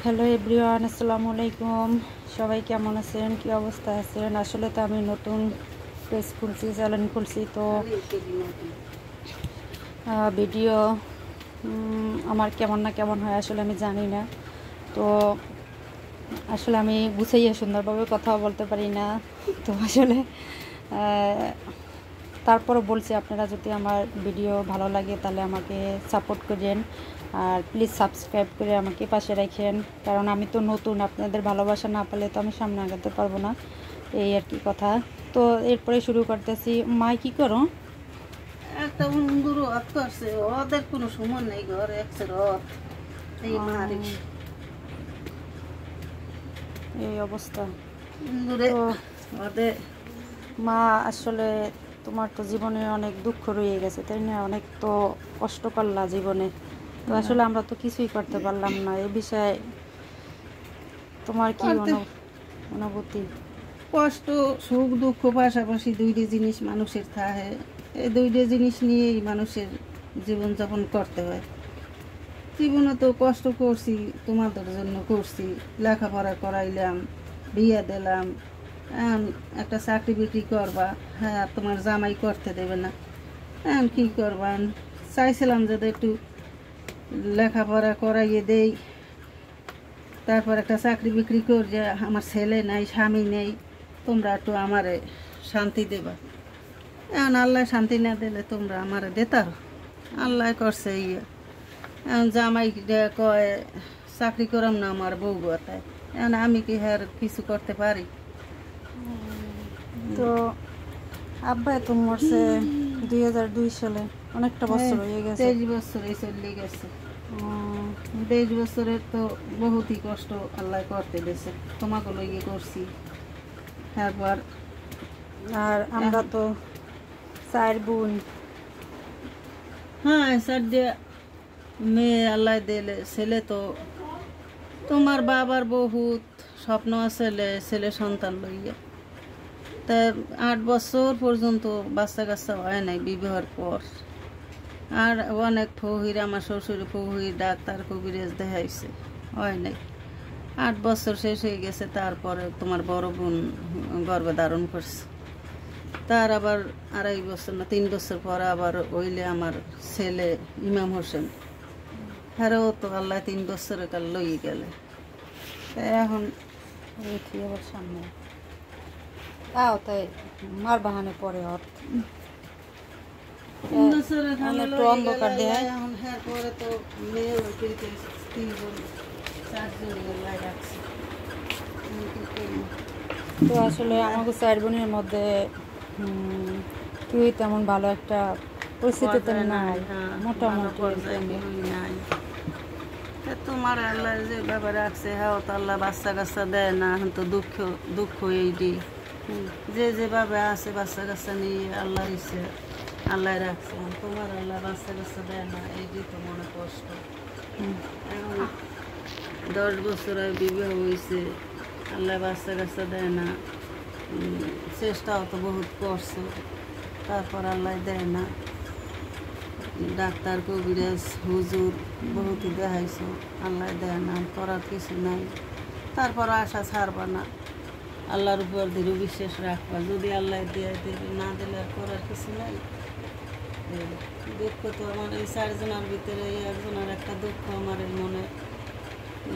Hello everyone, আসসালামু আলাইকুম। সবাই কেমন আছেন, কি অবস্থা আছেন? আসলে তো আমি নতুন পেজ খুলছি, চ্যানেল খুলছি, তো ভিডিও আমার কেমন না কেমন হয় আসলে আমি জানি না। তো আসলে আমি গুছাইয়া সুন্দরভাবে কথা বলতে পারি না, তো আসলে তারপরও বলছি, আপনারা যদি আমার ভিডিও ভালো লাগে তাহলে আমাকে সাপোর্ট করেন, আর প্লিজ সাবস্ক্রাইব করে আমাকে পাশে রাখেন, কারণ আমি তো নতুন, আপনাদের ভালোবাসা না পেলে তো আমি সামনে আগাতে পারবো না, এই আর কি কথা। তো এরপরে শুরু করতেছি। মাই কি করো? একটা উন্দুর হাত করছে, ওদের কোনো সময় নেই ঘরে একসে রথ এই মারি এই অবস্থা উন্দুরে তো ওদের। মা, আসলে তোমার তো জীবনে অনেক দুঃখ রয়ে গেছে, তাই না? অনেক তো কষ্ট করলা জীবনে, তো আসলে আমরা তো কিছুই করতে পারলাম না। এই বিষয়ে তোমার কি অনুভূতি? কষ্ট সুখ দুঃখ পাশাপাশি দুইটা জিনিস মানুষের থাকে, এই দুইটা জিনিস নিয়েই মানুষের জীবনযাপন করতে হয়। জীবনে তো কষ্ট করছি, তোমাদের জন্য করছি, লেখাপড়া করাইলাম, বিয়ে দিলাম, এখন একটা চাকরি বিক্রি করবা, হ্যাঁ তোমার জামাই করতে দেবে না, এখন কী করবেন? চাইছিলাম যদি একটু লেখাপড়া করাইয়ে দেই, তারপর একটা চাকরি বিক্রি করে, আমার ছেলে নাই স্বামী নেই, তোমরা একটু আমারে শান্তি দেবা। এখন আল্লাহ শান্তি না দিলে তোমরা আমারে দেতার, আল্লাহ করছে ইয়ে। এখন জামাই কয় চাকরি করাম না আমার বউ গতায়, এখন আমি কি হ্যাঁ কিছু করতে পারি? তো আব্বা তো মরছে 2002 সালে, অনেকটা বছর হয়ে গেছে। 23 বছরে চলে গেছে। 23 বছরের তো বহুতই কষ্ট আল্লাহ করতে দিয়েছে, তোমাকে লইয়ে করছি। তারপর আর আমরা তো 4 বোন। হ্যাঁ সাথে মেয়ে আল্লাহ দিলে, ছেলে তো তোমার বাবার বহুত স্বপ্ন আছে ছেলে সন্তান লইয়া, তা 8 বছর পর্যন্ত বাচ্চা কাচ্চা হয় নাই বিবাহের পর। আর অনেক ফহির, আমার শ্বশুর ফহির ডাক্তার কবিরাজ দেখাইছে, হয় নাই। 8 বছর শেষ হয়ে গেছে, তারপরে তোমার বড় বোন গর্ভে ধারণ করছে। তার আবার 2.5 বছর না 3 বছর পর আবার হইলে আমার ছেলে ইমাম হোসেন, হ্যাঁ তো আল্লাহ 3 বছরের কাল লই গেলে। এখন আবার সামনে তাও তাই মার বাহানে পরে ওর 3 বছরের কাল একটু লই অন্ধকার গেলে। দেয়। এখন হ্যাঁ পরে তো মেয়ে হইতে 3 জন 4 জন লাই রাখছে। তো আসলে আমাকে 4 বোনের মধ্যে কেউই তেমন ভালো একটা পরিস্থিতিতে নাই, মোটামুটি নাই। তোমার আল্লাহ যে বাবা রাখছে, হ্যাঁ তো আল্লাহ বাচ্চা কাচ্চা দেয় না, এখন তো দুঃখ দুঃখ এইটি যে যেভাবে আছে বাচ্চা কাচ্চা নিয়ে আল্লাহর ইচ্ছে আল্লাহ রাখছে। তোমার আল্লাহ বাচ্চা কাচ্চা দেয় না, এইটি তো মনে কষ্ট। এখন 10 বছর বিবাহ হয়েছে, আল্লাহ বাচ্চা কাচ্চা দেয় না, চেষ্টাও তো বহুত করছো, তারপর আল্লাহ দেয় না। ডাক্তার কবিরাজ হুজুর বহুতই দেখাইছো, আল্লাহ দেয় না, করার কিছু নাই। তারপর আশা ছাড়বা না, আল্লাহর উপর দৃঢ় বিশ্বাস রাখবা, যদি আল্লাহ দিয়ে দেবে, না দিলে আর করার কিছু নাই। দুঃখ তো আমার এই 4 জনের ভিতরে এই একজনের একটা দুঃখ আমার এই মনে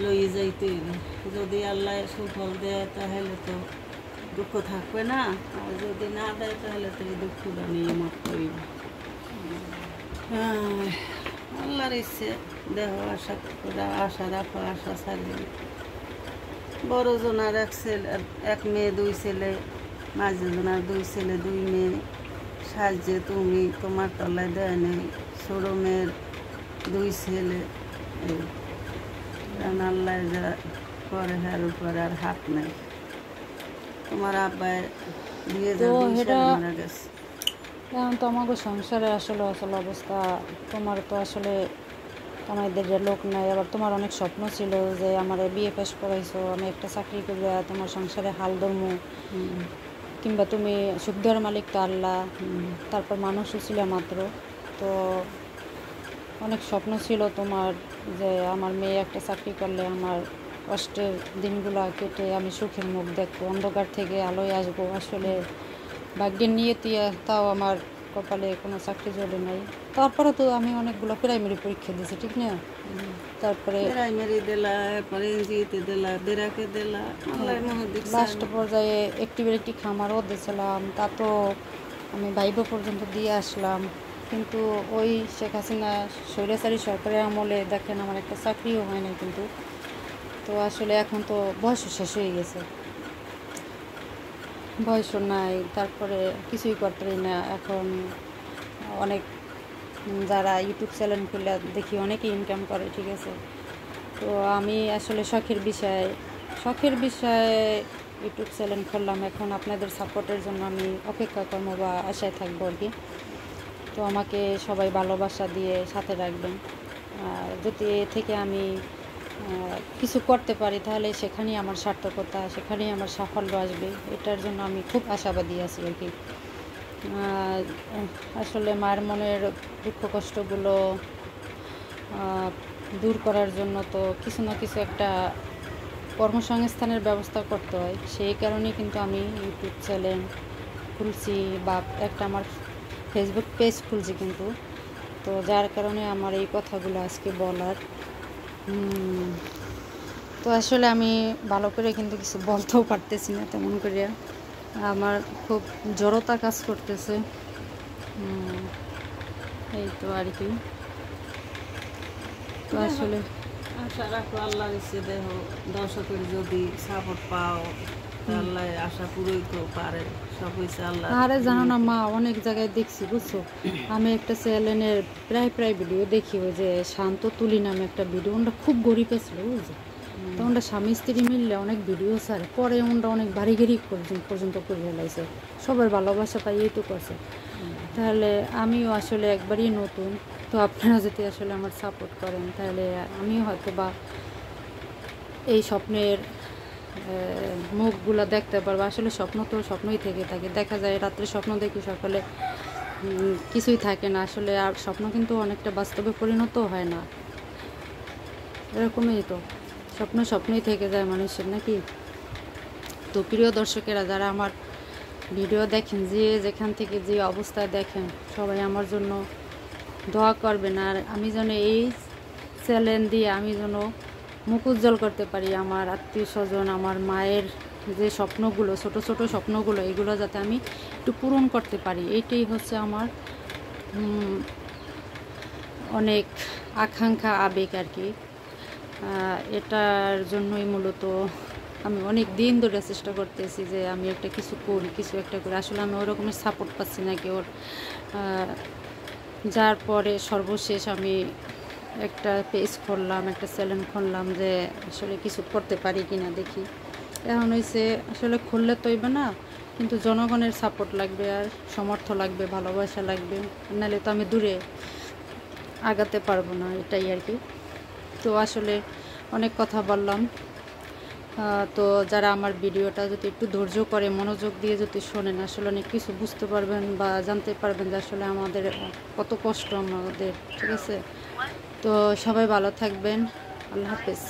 লই যাইতে, যদি আল্লাহ সুফল দেয় তাহলে তো দুঃখ থাকবে না, আর যদি না দেয় তাহলে তো এই দুঃখটা নিয়ে মত করিব। হ্যাঁ আল্লাহর ইচ্ছে দেহ, আশা করে আশা রাখো, আশা ছাড়বে। বড় জনার 1 ছেলে 1 মেয়ে 2 ছেলে, মাঝে জনার 2 ছেলে 2 মেয়ে, সাহায্যে তুমি তোমার তলায় দেয় নেই। ছোট মেয়ের 2 ছেলে, কারণ আল্লাহ যা করে হার উপরে আর হাত নেই। তোমার আব্বায় 2002 সালে মারা গেছে। এখন তো আমাকে সংসারে আসলে আসল অবস্থা, তোমার তো আসলে তোমাদের যে লোক নাই, আবার তোমার অনেক স্বপ্ন ছিল যে আমার বিয়ে পাস করাইছো, আমি একটা চাকরি করে তোমার সংসারে হাল ধর্ম, কিংবা তুমি সুখ দেওয়ার মালিক তো আল্লাহ, তারপর মানুষও ছিল মাত্র। তো অনেক স্বপ্ন ছিল তোমার যে আমার মেয়ে একটা চাকরি করলে আমার কষ্টের দিনগুলো কেটে আমি সুখের মুখ দেখবো, অন্ধকার থেকে আলোয় আসবো। আসলে ভাগ্যের নিয়তি, তাও আমার কপালে কোনো চাকরি জোটে নাই। তারপরে তো আমি অনেকগুলো প্রাইমারি পরীক্ষা দিয়েছি, ঠিক না? তারপরে প্রাইমারি দিলা, এরপরে এনজিওতে দিলা, বেরাকে দিলা, আল্লাহ মনে দেখছে। লাস্ট পর্যায়ে একটি খামারও দিয়েছিলাম, তা তো আমি ভাইবা পর্যন্ত দিয়ে আসলাম। কিন্তু ওই শেখ হাসিনা স্বৈরাচারী সরকারের আমলে দেখেন আমার একটা চাকরিও হয় নাই কিন্তু। তো আসলে এখন তো বয়সও শেষ হয়ে গেছে, বয়সও নাই, তারপরে কিছুই করতে পারি না। এখন অনেক যারা ইউটিউব চ্যানেল খুলে দেখি অনেকে ইনকাম করে, ঠিক আছে। তো আমি আসলে শখের বিষয়ে ইউটিউব চ্যানেল খুললাম। এখন আপনাদের সাপোর্টের জন্য আমি অপেক্ষা করবো বা আশায় থাকবো আর কি। তো আমাকে সবাই ভালোবাসা দিয়ে সাথে রাখবেন। যদি এ থেকে আমি কিছু করতে পারি তাহলে সেখানেই আমার সার্থকতা, সেখানেই আমার সাফল্য আসবে। এটার জন্য আমি খুব আশাবাদী আছি আর কি। আসলে মায়ের মনের দুঃখ কষ্টগুলো দূর করার জন্য তো কিছু না কিছু একটা কর্মসংস্থানের ব্যবস্থা করতে হয়। সেই কারণেই কিন্তু আমি ইউটিউব চ্যানেল খুলছি বা একটা আমার ফেসবুক পেজ খুলছি কিন্তু। তো যার কারণে আমার এই কথাগুলো আজকে বলার। তো আসলে আমি ভালো করে কিন্তু কিছু বলতেও পারতেছি না তেমন করে, আমার খুব জড়তা কাজ করতেছে। এই তো আর কি। তো আসলে আশা রাখো আল্লাহর ইচ্ছে, দেহ দর্শকের যদি সাপোর্ট পাও আল্লাহ আশা পুরোইতেও পারে। সব হয়েছে আল্লাহ। আরে জানো না মা, অনেক জায়গায় দেখছি বুঝছো, আমি একটা চ্যানেলের প্রায় ভিডিও দেখি, ওই যে শান্ত তুলি নামে একটা ভিডিও, ওটা খুব গরিব ছিল বুঝছো। তো ওটা স্বামী স্ত্রী মিললে অনেক ভিডিও ছাড়ে, পরে ওটা অনেক বাড়ি গাড়ি পর্যন্ত করে ফেলাইছে, সবার ভালোবাসা পাই এইটুকু আছে। তাহলে আমিও আসলে একবারই নতুন, তো আপনারা যদি আসলে আমার সাপোর্ট করেন তাহলে আমিও হয়তো বা এই স্বপ্নের মুখগুলো দেখতে পারবো। আসলে স্বপ্ন তো স্বপ্নই থেকে থাকে, দেখা যায় রাত্রে স্বপ্ন দেখি, সকালে কিছুই থাকে না আসলে। আর স্বপ্ন কিন্তু অনেকটা বাস্তবে পরিণত হয় না, এরকমই তো স্বপ্নই থেকে যায় মানুষের, নাকি? তো প্রিয় দর্শকেরা, যারা আমার ভিডিও দেখেন, যে যেখান থেকে যে অবস্থায় দেখেন, সবাই আমার জন্য দোয়া করবেন। আর আমি যেন এই চ্যালেঞ্জ দিয়ে আমি যেন মুখ উজ্জ্বল করতে পারি আমার আত্মীয় স্বজন, আমার মায়ের যে স্বপ্নগুলো, ছোট ছোট স্বপ্নগুলো, এগুলো যাতে আমি একটু পূরণ করতে পারি, এইটাই হচ্ছে আমার অনেক আকাঙ্ক্ষা, আবেগ আর কি। এটার জন্যই মূলত আমি অনেক দিন ধরে চেষ্টা করতেছি যে আমি একটা কিছু একটা করি। আসলে আমি ওই রকমের সাপোর্ট পাচ্ছি না কেউ, যার পরে সর্বশেষ আমি একটা পেজ খুললাম, একটা চ্যানেল খুললাম যে আসলে কিছু করতে পারি কিনা দেখি। এখন হয়েছে আসলে খুললে তো হইবে না, কিন্তু জনগণের সাপোর্ট লাগবে, আর সমর্থ লাগবে, ভালোবাসা লাগবে, নাহলে তো আমি দূরে আগাতে পারবো না, এটাই আর কি। তো আসলে অনেক কথা বললাম। তো যারা আমার ভিডিওটা যদি একটু ধৈর্য করে মনোযোগ দিয়ে যদি শোনেন, আসলে অনেক কিছু বুঝতে পারবেন বা জানতে পারবেন যে আসলে আমাদের কত কষ্ট আমাদের, ঠিক আছে? তো সবাই ভালো থাকবেন, আল্লাহ হাফেজ।